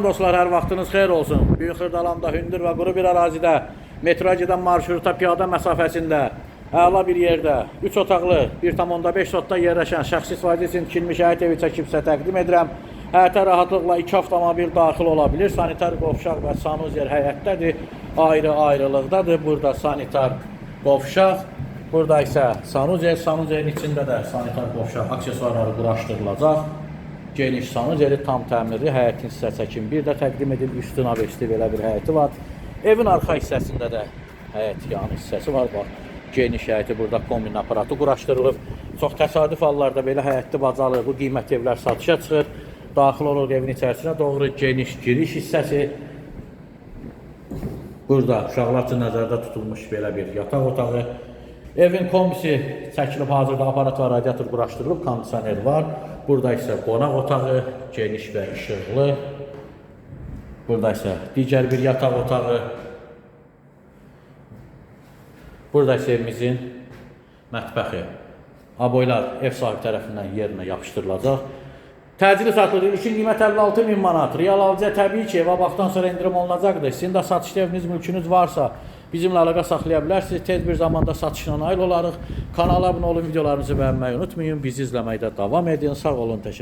Dostlar, hər vaxtınız xeyir olsun. Böyük Xırdalanda hündür və quru bir ərazidə, metroya gedən marşruta piyada məsafəsində, əla bir yerdə, 3 otaqlı, 1,5 sotda yerləşən şəxsi istifadəsi üçün tikilmiş həyət evi çəkibsə təqdim edirəm. Həyətə rahatlıqla 2 avtomobil daxil ola bilir. Sanitar qovşaq və sanuzer həyətdədir. Ayrı-ayrılıqdadır. Burada sanitar qovşaq, burada isə sanuzer. Sanuzerin içində də sanitar qovşaq aksesuarları quraşdırılacaq. Geniş sanuzeri tam təmirli həyətin sizə çəkim bir də təqdim edib üstün avesti belə bir həyəti var. Evin arxa hissəsində də həyət yanı hissəsi var. Bax, geniş həyəti burada kombin aparatı quraşdırılıb. Çox təsadüf hallarda belə həyətli bacalı bu qiymət evlər satışa çıxır. Daxil olur evin içərisinə doğru geniş giriş hissəsi. Burada uşaqlar üçün nəzərdə tutulmuş belə bir yataq otağı. Evin kombisi çəkilib hazırda aparat və radiator quraşdırılıb, kondisioner var. Burada isə qonaq otağı, geniş və işıqlı. Burada isə digər bir yataq otağı. Burada isə evimizin mətbəxi. Aboylar ev sahibi tərəfindən yerinə yapışdırılacaq. Təcili satılır. İlkin qiymət 56.000 manat. Real alıcıya təbii ki, evə baxdan sonra indirim olunacaqdır. Sizin də satışda eviniz, mülkünüz varsa bizimlə əlaqə saxlaya bilərsiniz. Tez bir zamanda satışla nail olarıq. Kanala abunə olun, videolarımızı bəyənməyi unutmayın. Bizi izləməkdə davam edin. Sağ olun, təşəkkür.